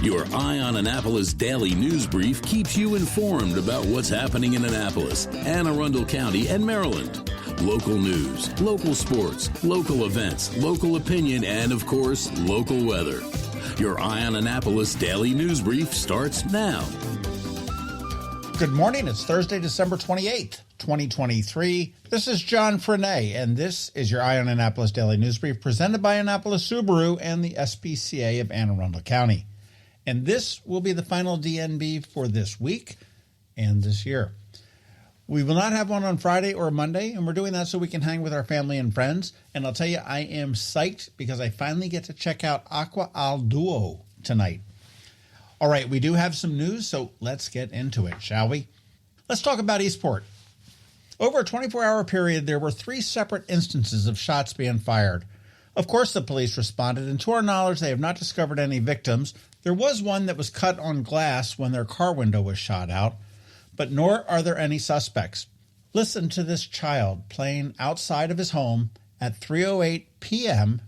Your Eye on Annapolis daily news brief keeps you informed about what's happening in Annapolis, Anne Arundel County, and Maryland. Local news, local sports, local events, local opinion, and, of course, local weather. Your Eye on Annapolis daily news brief starts now. Good morning. It's Thursday, December 28th, 2023. This is John Frenaye, and this is your Eye on Annapolis daily news brief presented by Annapolis Subaru and the SPCA of Anne Arundel County. And this will be the final DNB for this week and this year. We will not have one on Friday or Monday, and we're doing that so we can hang with our family and friends. And I'll tell you, I am psyched because I finally get to check out Aqua al Duo tonight. All right, we do have some news, so let's get into it, shall we? Let's talk about Eastport. Over a 24-hour period, there were 3 separate instances of shots being fired. Of course, the police responded, and to our knowledge, they have not discovered any victims. There was one that was cut on glass when their car window was shot out, but nor are there any suspects. Listen to this child playing outside of his home at 3:08 p.m.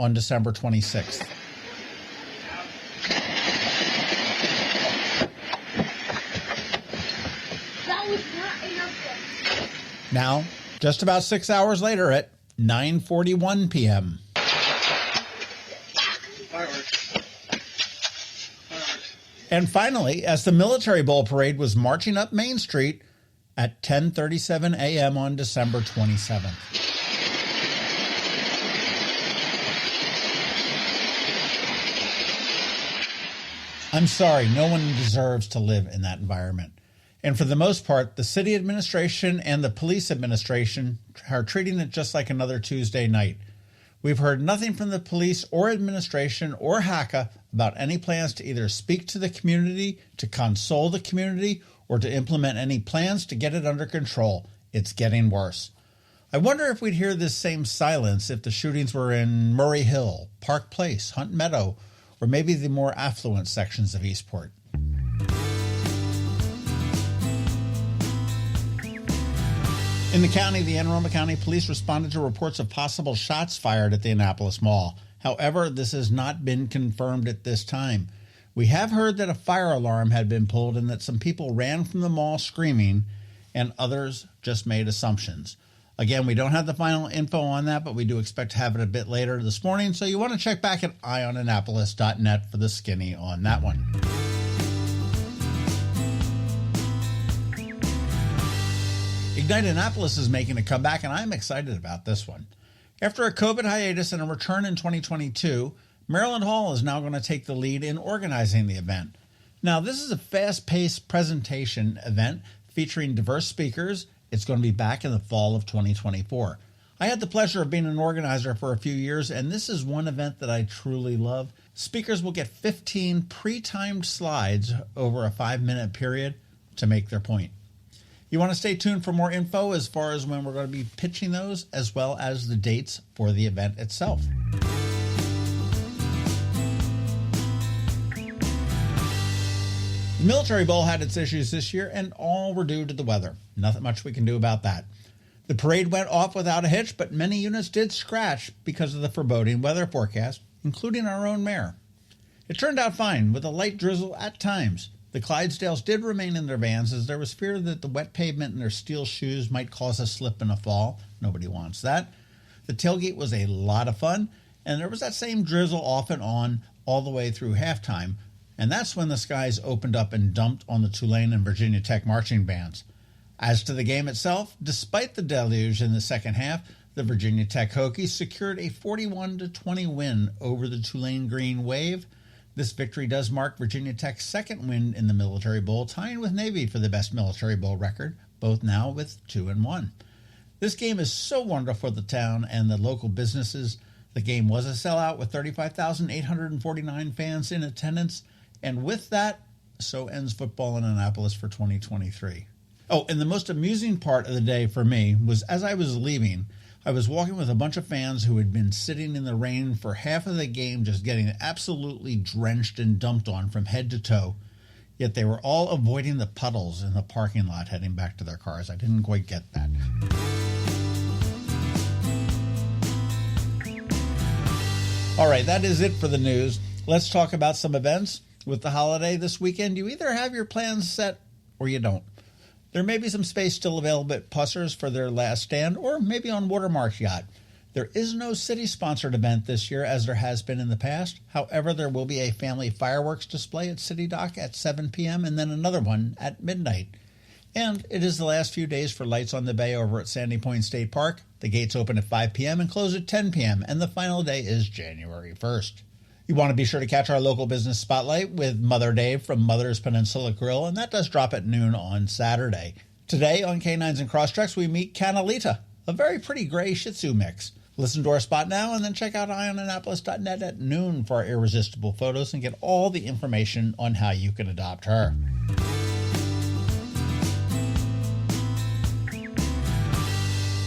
on December 26th. Now, just about 6 hours later at 9:41 p.m. And finally, as the Military Bowl Parade was marching up Main Street at 10:37 a.m. on December 27th. I'm sorry, no one deserves to live in that environment. And for the most part, the city administration and the police administration are treating it just like another Tuesday night. We've heard nothing from the police or administration or HACA about any plans to either speak to the community, to console the community, or to implement any plans to get it under control. It's getting worse. I wonder if we'd hear this same silence if the shootings were in Murray Hill, Park Place, Hunt Meadow, or maybe the more affluent sections of Eastport. In the county, the Anne Arundel County Police responded to reports of possible shots fired at the Annapolis Mall. However, this has not been confirmed at this time. We have heard that a fire alarm had been pulled and that some people ran from the mall screaming, and others just made assumptions. Again, we don't have the final info on that, but we do expect to have it a bit later this morning, so you want to check back at eyeonannapolis.net for the skinny on that one. Ignite Annapolis is making a comeback, and I'm excited about this one. After a COVID hiatus and a return in 2022, Maryland Hall is now going to take the lead in organizing the event. Now, this is a fast-paced presentation event featuring diverse speakers. It's going to be back in the fall of 2024. I had the pleasure of being an organizer for a few years, and this is one event that I truly love. Speakers will get 15 pre-timed slides over a 5-minute period to make their point. You want to stay tuned for more info as far as when we're going to be pitching those, as well as the dates for the event itself. The Military Bowl had its issues this year, and all were due to the weather. Nothing much we can do about that. The parade went off without a hitch, but many units did scratch because of the foreboding weather forecast, including our own mayor. It turned out fine, with a light drizzle at times. The Clydesdales did remain in their vans as there was fear that the wet pavement in their steel shoes might cause a slip and a fall. Nobody wants that. The tailgate was a lot of fun, and there was that same drizzle off and on all the way through halftime, and that's when the skies opened up and dumped on the Tulane and Virginia Tech marching bands. As to the game itself, despite the deluge in the second half, the Virginia Tech Hokies secured a 41-20 win over the Tulane Green Wave. This victory does mark Virginia Tech's second win in the Military Bowl, tying with Navy for the best Military Bowl record, both now with 2-1. This game is so wonderful for the town and the local businesses. The game was a sellout with 35,849 fans in attendance, and with that, so ends football in Annapolis for 2023. Oh, and the most amusing part of the day for me was as I was leaving, I was walking with a bunch of fans who had been sitting in the rain for half of the game, just getting absolutely drenched and dumped on from head to toe. Yet they were all avoiding the puddles in the parking lot heading back to their cars. I didn't quite get that. All right, that is it for the news. Let's talk about some events. With the holiday this weekend, you either have your plans set or you don't. There may be some space still available at Pussers for their last stand, or maybe on Watermark's yacht. There is no city-sponsored event this year as there has been in the past. However, there will be a family fireworks display at City Dock at 7 p.m. and then another one at midnight. And it is the last few days for Lights on the Bay over at Sandy Point State Park. The gates open at 5 p.m. and close at 10 p.m., and the final day is January 1st. You want to be sure to catch our local business spotlight with Mother Dave from Mother's Peninsula Grill, and that does drop at noon on Saturday. Today on Canines and Crosstreks, we meet Canalita, a very pretty gray Shih Tzu mix. Listen to our spot now and then check out eyeonannapolis.net at noon for our irresistible photos and get all the information on how you can adopt her.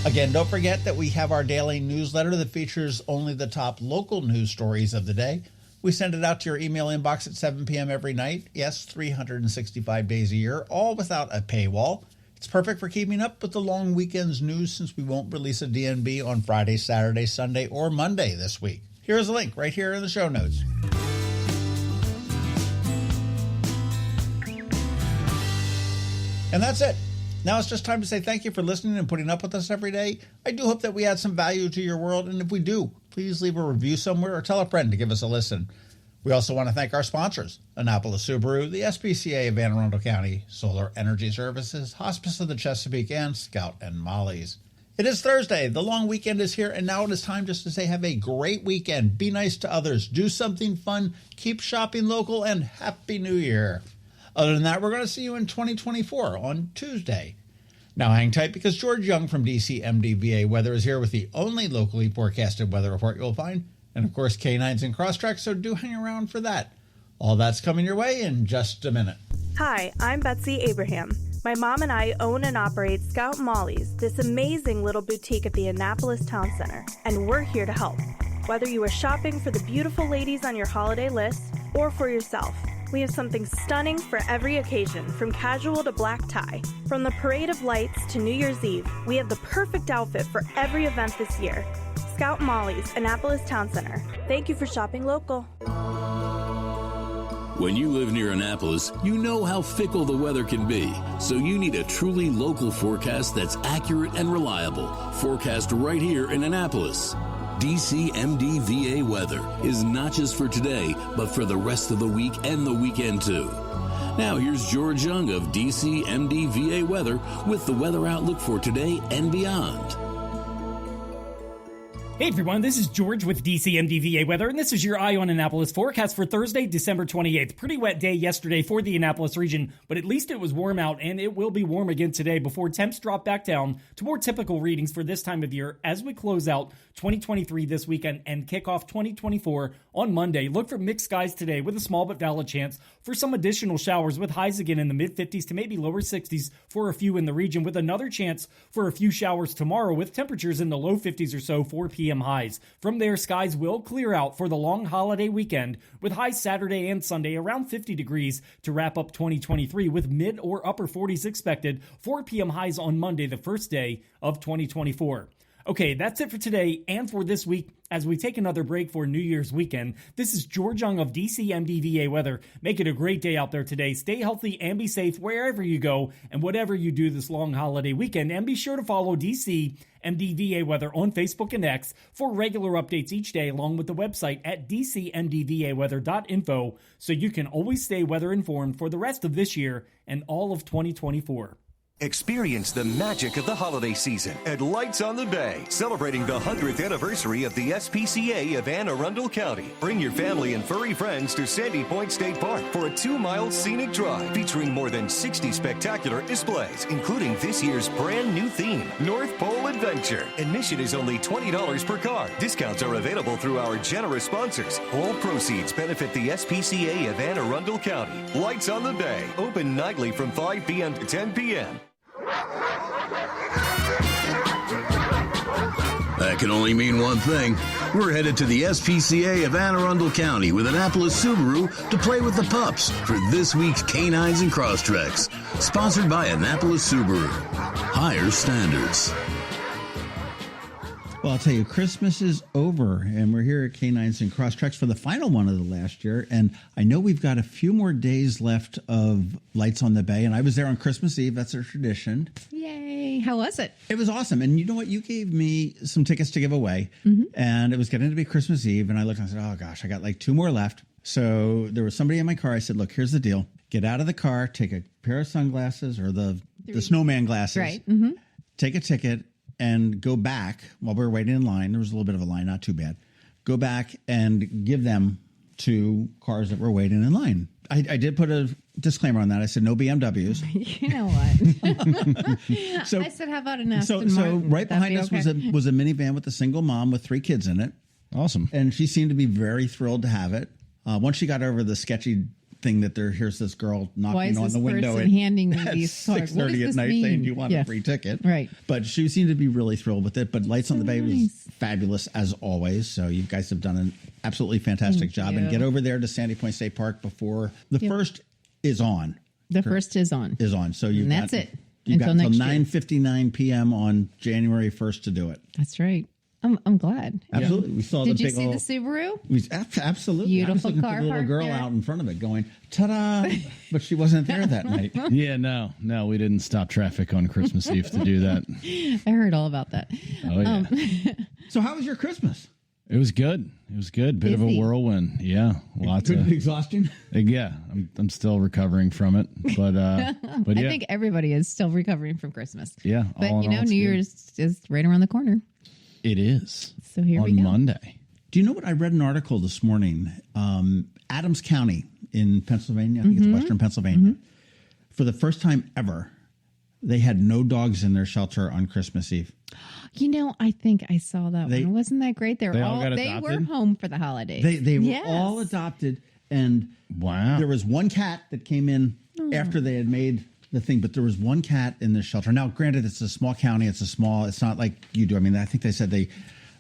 Again, don't forget that we have our daily newsletter that features only the top local news stories of the day. We send it out to your email inbox at 7 p.m. every night. Yes, 365 days a year, all without a paywall. It's perfect for keeping up with the long weekend's news since we won't release a DNB on Friday, Saturday, Sunday, or Monday this week. Here's a link right here in the show notes. And that's it. Now it's just time to say thank you for listening and putting up with us every day. I do hope that we add some value to your world, and if we do, please leave a review somewhere or tell a friend to give us a listen. We also want to thank our sponsors, Annapolis Subaru, the SPCA of Anne Arundel County, Solar Energy Services, Hospice of the Chesapeake, and Scout and Molly's. It is Thursday. The long weekend is here, and now it is time just to say have a great weekend. Be nice to others. Do something fun. Keep shopping local, and Happy New Year. Other than that, we're going to see you in 2024 on Tuesday. Now hang tight because George Young from DCMDVA Weather is here with the only locally forecasted weather report you'll find. And of course, Canines and Crosstreks, so do hang around for that. All that's coming your way in just a minute. Hi, I'm Betsy Abraham. My mom and I own and operate Scout Molly's, this amazing little boutique at the Annapolis Town Center, and we're here to help. Whether you are shopping for the beautiful ladies on your holiday list or for yourself, we have something stunning for every occasion, from casual to black tie. From the Parade of Lights to New Year's Eve, we have the perfect outfit for every event this year. Scout Molly's, Annapolis Town Center. Thank you for shopping local. When you live near Annapolis, you know how fickle the weather can be. So you need a truly local forecast that's accurate and reliable. Forecast right here in Annapolis. DCMDVA Weather is not just for today, but for the rest of the week and the weekend too. Now here's George Young of DCMDVA Weather with the weather outlook for today and beyond. Hey everyone, this is George with DCMDVA Weather, and this is your Eye on Annapolis forecast for Thursday, December 28th. Pretty wet day yesterday for the Annapolis region, but at least it was warm out, and it will be warm again today before temps drop back down to more typical readings for this time of year as we close out 2023 this weekend and kick off 2024 on Monday. Look for mixed skies today with a small but valid chance for some additional showers with highs again in the mid-50s to maybe lower 60s for a few in the region, with another chance for a few showers tomorrow with temperatures in the low 50s or so 4 p.m. highs. From there, skies will clear out for the long holiday weekend with highs Saturday and Sunday around 50 degrees to wrap up 2023 with mid or upper 40s expected, 4 p.m. highs on Monday, the first day of 2024. Okay, that's it for today and for this week as we take another break for New Year's weekend. This is George Young of DCMDVA Weather. Make it a great day out there today. Stay healthy and be safe wherever you go and whatever you do this long holiday weekend. And be sure to follow DCMDVA Weather on Facebook and X for regular updates each day, along with the website at dcmdvaweather.info, so you can always stay weather informed for the rest of this year and all of 2024. Experience the magic of the holiday season at Lights on the Bay, celebrating the 100th anniversary of the SPCA of Anne Arundel County. Bring your family and furry friends to Sandy Point State Park for a 2-mile scenic drive featuring more than 60 spectacular displays, including this year's brand new theme, North Pole Adventure. Admission is only $20 per car. Discounts are available through our generous sponsors. All proceeds benefit the SPCA of Anne Arundel County. Lights on the Bay, open nightly from 5 p.m. to 10 p.m. That can only mean one thing. We're headed to the SPCA of Anne Arundel County with Annapolis Subaru to play with the pups for this week's Canines and Crosstreks. Sponsored by Annapolis Subaru. Higher standards. Well, I'll tell you, Christmas is over, and we're here at Canines and Crosstreks for the final one of the last year. And I know we've got a few more days left of Lights on the Bay, and I was there on Christmas Eve. That's a tradition. Yay. How was it? It was awesome. And you know what? You gave me some tickets to give away, and it was getting to be Christmas Eve, and I looked and I said, oh, gosh, I got like 2 more left. So there was somebody in my car. I said, look, here's the deal. Get out of the car, take a pair of sunglasses or the snowman glasses. Right. Take a ticket. And go back while we were waiting in line. There was a little bit of a line, not too bad. Go back and give them to cars that were waiting in line. I did put a disclaimer on that. I said no BMWs. You know what? So I said, how about an Aston So Martin? right behind us was a minivan with a single mom with 3 kids in it. Awesome. And she seemed to be very thrilled to have it. Once she got over the sketchy thing that here's this girl knocking on the window and handing me these 6:30 at night saying you want a free ticket. Right. But she seemed to be really thrilled with it. But Lights on the Bay was fabulous as always. So you guys have done an absolutely fantastic job. And get over there to Sandy Point State Park before the first is on. The first is on. So you've and that's got, it. You've got until next year. 9:59 p.m. on January 1st to do it. That's right. I'm glad. Absolutely. We saw the Did you big see old, the Subaru? Absolutely. Beautiful I was looking car for the little parked girl there. out in front of it going, ta-da! But she wasn't there that night. Yeah, no, we didn't stop traffic on Christmas Eve to do that. I heard all about that. Oh, yeah. So how was your Christmas? It was good. Bit of a Busy. whirlwind. Yeah, lots Could of be exhausting. Yeah, I'm still recovering from it, but yeah, I think everybody is still recovering from Christmas. yeah. But all in all, it's New good. Year's is right around the corner. It is. So here on we go. Monday. Do you know what? I read an article this morning. Adams County in Pennsylvania, I think it's Western Pennsylvania. For the first time ever, they had no dogs in their shelter on Christmas Eve. I think I saw that one. Wasn't that great? They all got they were adopted? home for the holidays. They were Yes. all adopted, and Wow. there was one cat that came in after they had made the thing, but there was one cat in the shelter. Now, granted, it's a small county. It's not like you do. I mean, I think they said they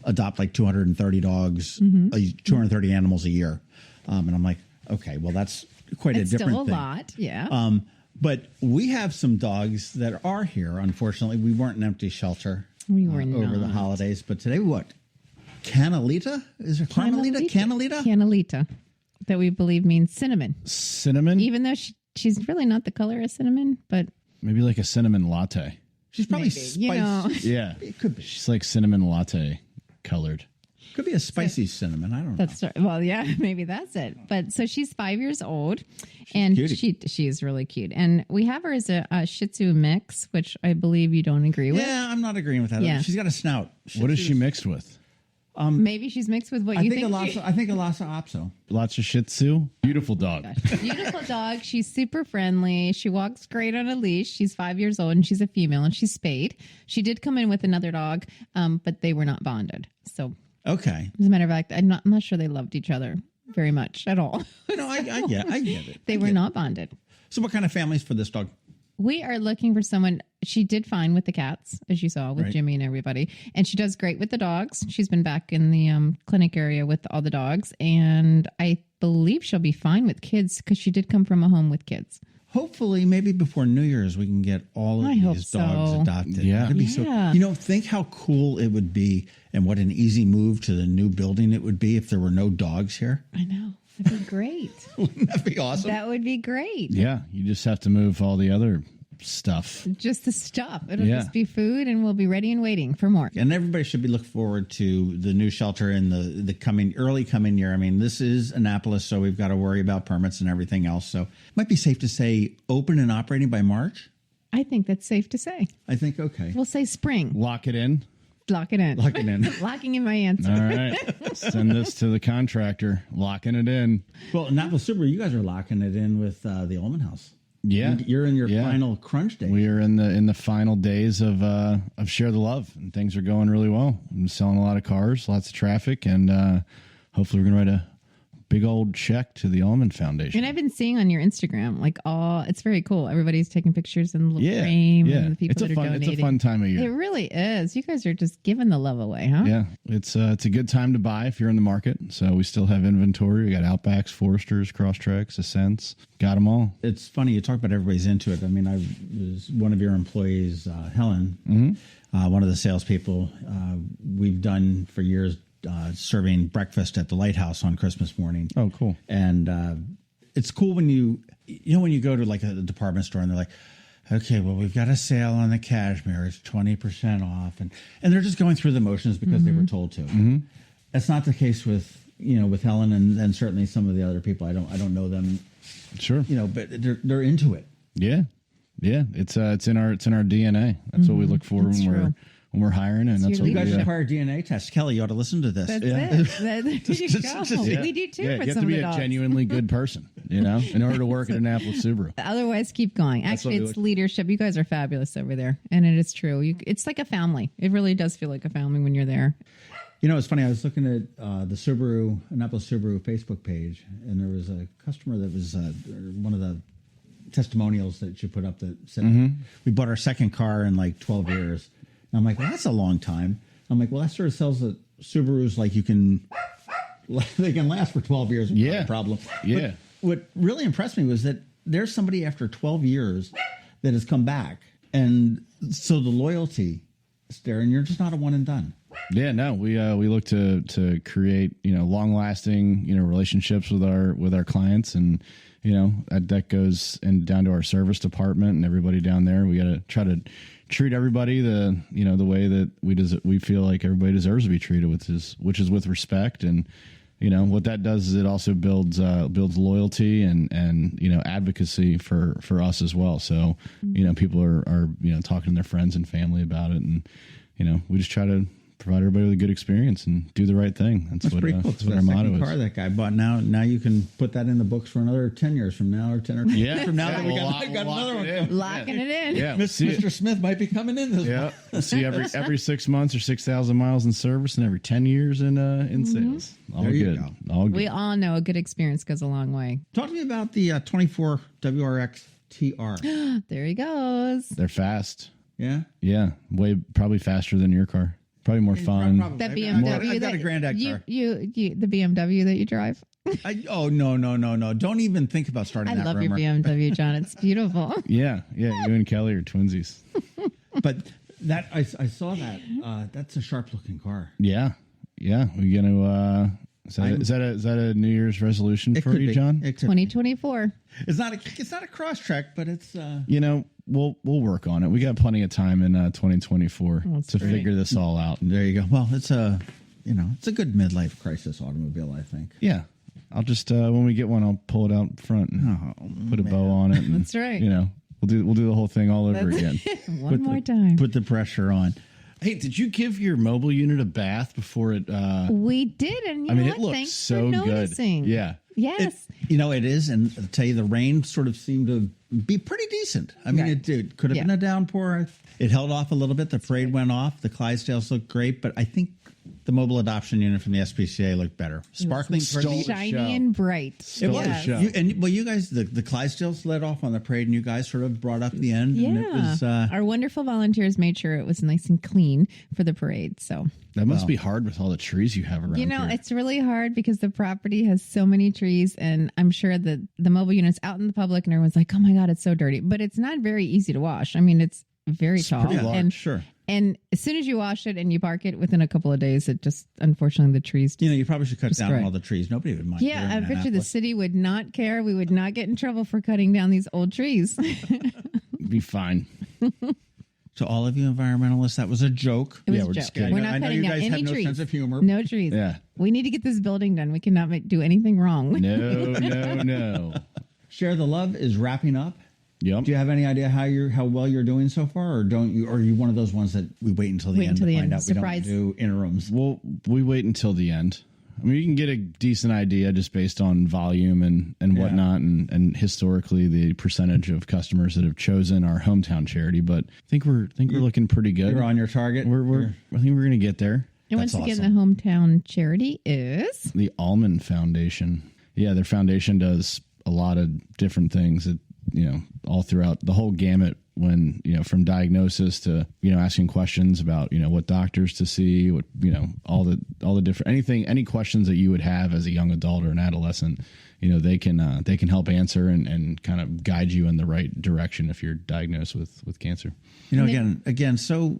adopt like 230 dogs, 230 animals a year. And I'm like, okay, well, that's quite It's a different still a thing. lot, yeah. But we have some dogs that are here. Unfortunately, we weren't an empty shelter We were over the not. holidays. But today, what? Canalita? Is it Carmelita? Canalita? Canalita, that we believe means cinnamon. Cinnamon? Even though she's really not the color of cinnamon, but Maybe like a cinnamon latte. She's probably Maybe, spicy. Yeah. It could be. She's like cinnamon latte colored. Could be a spicy cinnamon. I don't know. that's well, yeah, maybe that's it. But so she's 5 years old, and she is really cute. And we have her as a Shih Tzu mix, which I believe you don't agree with. Yeah, I'm not agreeing with that. Yeah. She's got a snout. What is she mixed with? Maybe she's mixed with what I you think think. I think a Lhasa Apso. Lots of Shih Tzu. Beautiful dog. Beautiful dog. She's super friendly. She walks great on a leash. She's 5 years old and she's a female and she's spayed. She did come in with another dog, but they were not bonded. So, Okay. as a matter of fact, I'm not sure they loved each other very much at all. No, I get it. They were not bonded. So what kind of families for this dog? We are looking for someone. She did fine with the cats, as you saw with Right. Jimmy and everybody. And she does great with the dogs. She's been back in the clinic area with all the dogs. And I believe she'll be fine with kids because she did come from a home with kids. Hopefully, maybe before New Year's, we can get all I of hope these dogs so. adopted. Yeah. That'd be Yeah. so. Think how cool it would be, and what an easy move to the new building it would be if there were no dogs here. I know. That'd be great. Wouldn't that be awesome? That would be great. Yeah. You just have to move all the other stuff. Just the stuff. It'll Yeah. just be food and we'll be ready and waiting for more. And everybody should be looking forward to the new shelter in the early coming year. I mean, this is Annapolis, so we've got to worry about permits and everything else. So it might be safe to say open and operating by March. I think that's safe to say. I think, okay. We'll say spring. Lock it in. Lock it in. Lock it in. Locking in my answer. All right. Send this to the contractor. Locking it in. Well, Annapolis Super, you guys are locking it in with the Ullman House. Yeah. You're in your Yeah. final crunch day. We are in the final days of Share the Love, and things are going really well. I'm selling a lot of cars, lots of traffic, and hopefully we're going to write a big old check to the Almond Foundation. And I've been seeing on your Instagram, like, it's very cool. Everybody's taking pictures in the little frame and the people that are donating. It's a fun time of year. It really is. You guys are just giving the love away, huh? Yeah, it's a good time to buy if you're in the market. So we still have inventory. We got Outbacks, Foresters, Crosstreks, Ascents. Got them all. It's funny you talk about everybody's into it. I mean, I was one of your employees, Helen, one of the salespeople. We've done for years serving breakfast at the Lighthouse on Christmas morning. Oh, cool. And it's cool when when you go to like a department store and they're like, okay, well, we've got a sale on the cashmere. It's 20% off. And they're just going through the motions because they were told to. Mm-hmm. That's not the case with Helen and certainly some of the other people. I don't know them. Sure. But they're into it. Yeah. Yeah. It's in our DNA. That's what we look for when we're hiring, and that's what you guys require DNA tests. Kelly, you ought to listen to this. That's it. We do too. Yeah, for you have some to be of the a dogs. genuinely good person, in order to work at Annapolis Subaru. Otherwise, keep going. Actually, it's leadership. You guys are fabulous over there, and it is true. It's like a family. It really does feel like a family when you're there. It's funny. I was looking at the Annapolis Subaru Facebook page, and there was a customer that was one of the testimonials that you put up that said, we bought our second car in like 12 years. And I'm like, well, that's a long time. I'm like, well, that sort of sells the Subarus like they can last for 12 years without a problem. Yeah. But what really impressed me was that there's somebody after 12 years that has come back. And so the loyalty is there, and you're just not a one and done. Yeah, no, we look to create long lasting relationships with our clients, and that goes down to our service department and everybody down there. We got to try to treat everybody the way that we feel like everybody deserves to be treated, which is with respect. And what that does is it also builds loyalty and advocacy for us as well. So people are talking to their friends and family about it, and we just try to provide everybody with a good experience and do the right thing. That's what, pretty cool. that's what our motto is. Car that guy bought. Now you can put that in the books for another 10 years from now, or 10 or 10 years from now. Yeah, we got another one. Locking it in. Yeah, Mr. Smith might be coming in this one. See every 6 months or 6,000 miles in service, and every 10 years in sales. All there good. All good. We all know a good experience goes a long way. Talk to me about the 24 WRX TR. There he goes. They're fast. Yeah? Yeah, probably faster than your car. Probably more fun. That BMW. I've got a granddad car. The BMW that you drive. No. Don't even think about starting that rumor. I love your BMW, John. It's beautiful. Yeah. You and Kelly are twinsies. But that I saw that. That's a sharp looking car. Yeah. We're gonna. Is that a New Year's resolution for you, John? 2024. It's not a Crosstrek, but it's. We'll work on it. We got plenty of time in 2024 to figure this all out. There you go. Well, it's a good midlife crisis automobile, I think. Yeah. I'll just when we get one, I'll pull it out front and put a bow on it. And, that's right. We'll do the whole thing all over again. One more time. Put the pressure on. Hey, did you give your mobile unit a bath before it? We did, and it looks Thanks so for noticing. good. Yeah. Yes. It is, and I'll tell you, the rain sort of seemed to be pretty decent. I mean, it could have been a downpour. It held off a little bit. The parade went off. The Clydesdales looked great, but I think the mobile adoption unit from the SPCA looked better. Sparkling, shiny and bright. It was. You guys, the Clydesdales led off on the parade, and you guys sort of brought up the end. Yeah. And it was, our wonderful volunteers made sure it was nice and clean for the parade. So that must be hard with all the trees you have around here. It's really hard because the property has so many trees, and I'm sure that the mobile unit's out in the public, and everyone's like, "Oh my God, it's so dirty!" But it's not very easy to wash. I mean, it's very tall, pretty large, and sure. And as soon as you wash it and you park it, within a couple of days, it just, unfortunately, the trees. You probably should cut down all the trees. Nobody would mind. Yeah, I bet you the city would not care. We would not get in trouble for cutting down these old trees. Be fine. To all of you environmentalists, that was a joke. It was a we're joke. just kidding. We're not I know cutting you down guys any have no trees. sense of humor. No trees. Yeah. We need to get this building done. We cannot do anything wrong. No. Share the Love is wrapping up. Yep. Do you have any idea how well you're doing so far, or don't you? Or are you one of those ones that we wait until the end to find out? Surprise. We don't do interims. Well, we wait until the end. I mean, you can get a decent idea just based on volume and whatnot, and historically the percentage of customers that have chosen our hometown charity. But I think we're looking pretty good. You're on your target. I think we're going to get there. And once again, the hometown charity is the Almond Foundation. their foundation does a lot of different things that, all throughout the whole gamut, when, from diagnosis to, asking questions about, what doctors to see, what, all the different, any questions that you would have as a young adult or an adolescent, they can help answer and kind of guide you in the right direction if you're diagnosed with cancer. Again, so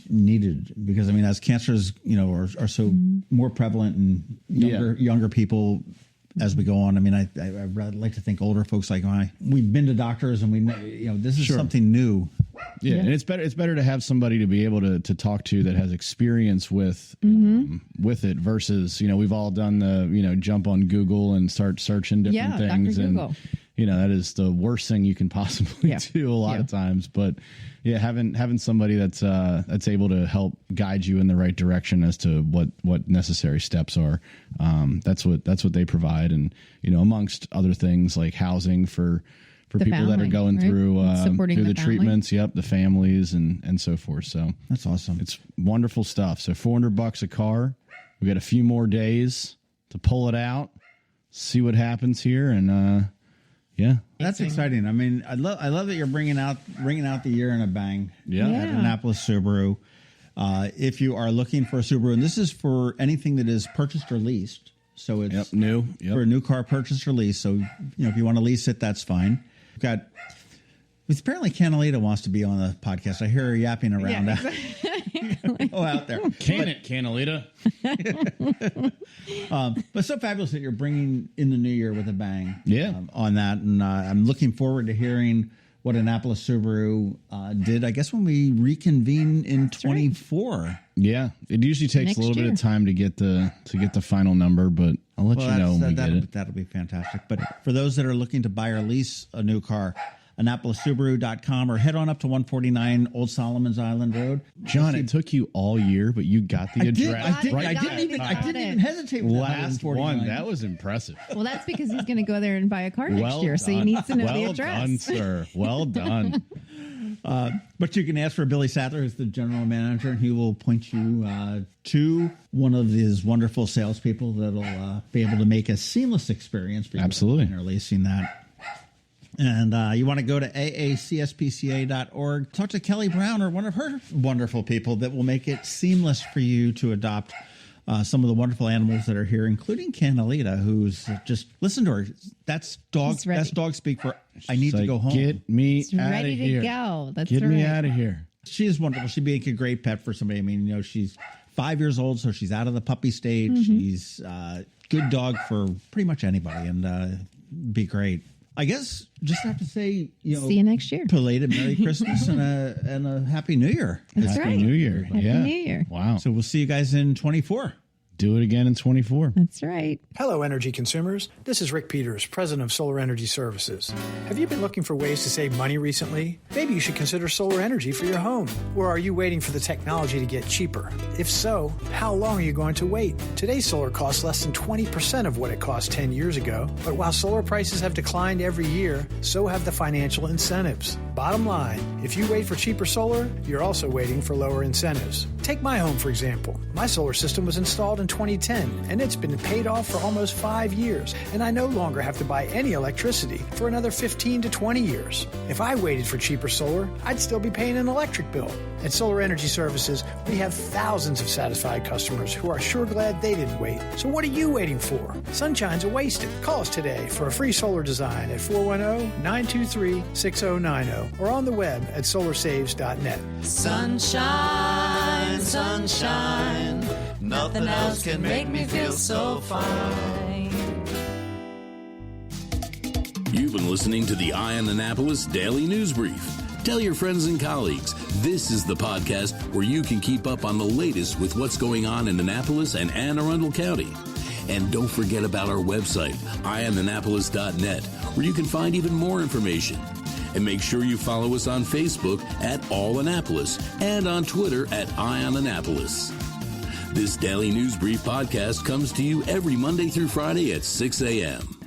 needed, because as cancers, are so more prevalent in younger people as we go on. I'd like to think older folks like we've been to doctors and we know, this is something new. Yeah, and it's better to have somebody to be able to talk to that has experience with it versus, we've all done the, jump on Google and start searching different things. Dr. And Google. That is the worst thing you can possibly do a lot of times. But having somebody that's able to help guide you in the right direction as to what necessary steps are, that's what they provide. And, amongst other things like housing for people family, that are going through the treatments, the families and so forth. So that's awesome. It's wonderful stuff. So $400 a car. We got a few more days to pull it out, see what happens here. And, that's exciting. I love that you're bringing out the year in a bang. At Annapolis Subaru. If you are looking for a Subaru, and this is for anything that is purchased or leased, so it's new for a new car purchased or leased. So if you want to lease it, that's fine. We've got. Apparently, Canalita wants to be on the podcast. I hear her yapping around. Go out there. Canalita. But so fabulous that you're bringing in the new year with a bang. On that. And I'm looking forward to hearing what Annapolis Subaru did, I guess, when we reconvene in 24. Right. Yeah. It usually takes a little bit of time to get the final number, but I'll let you know when we get it. That'll be fantastic. But for those that are looking to buy or lease a new car, AnnapolisSubaru.com, or head on up to 149 Old Solomon's Island Road. John, it took you all year, but you got the address. I didn't even hesitate with last one. That was impressive. Well, that's because he's going to go there and buy a car next year, so he needs to know the address. Well done, sir. Well done. But you can ask for Billy Sadler, who's the general manager, and he will point you to one of these wonderful salespeople that'll be able to make a seamless experience for you. Absolutely. When you're leasing that. And you want to go to aacspca.org, talk to Kelly Brown or one of her wonderful people that will make it seamless for you to adopt some of the wonderful animals that are here, including Canalita, who's just, listen to her. That's dog speak for, I need to go home. Get me It's out of ready here. to go. That's Get right. me out of here. She is wonderful. She'd be a great pet for somebody. She's 5 years old, so she's out of the puppy stage. Mm-hmm. She's a good dog for pretty much anybody, and be great. I guess just have to say, see you next year. Belated Merry Christmas and a Happy New Year. That's Happy right. New Year. Happy New Year. Wow. So we'll see you guys in 24. Do it again in 24. That's right. Hello, energy consumers. This is Rick Peters, president of Solar Energy Services. Have you been looking for ways to save money recently? Maybe you should consider solar energy for your home. Or are you waiting for the technology to get cheaper? If so, how long are you going to wait? Today's solar costs less than 20% of what it cost 10 years ago. But while solar prices have declined every year, so have the financial incentives. Bottom line, if you wait for cheaper solar, you're also waiting for lower incentives. Take my home, for example. My solar system was installed in 2010, and it's been paid off for almost 5 years, and I no longer have to buy any electricity for another 15 to 20 years. If I waited for cheaper solar, I'd still be paying an electric bill. At Solar Energy Services, we have thousands of satisfied customers who are sure glad they didn't wait. So what are you waiting for? Sunshine's a wasted. Call us today for a free solar design at 410-923-6090 or on the web at solarsaves.net. Sunshine, sunshine, nothing else can make me feel so fine. You've been listening to the Eye on Annapolis Daily News Brief. Tell your friends and colleagues, this is the podcast where you can keep up on the latest with what's going on in Annapolis and Anne Arundel County. And don't forget about our website, eyeonannapolis.net, where you can find even more information. And make sure you follow us on Facebook at All Annapolis and on Twitter at Eye on Annapolis. This Daily News Brief podcast comes to you every Monday through Friday at 6 a.m.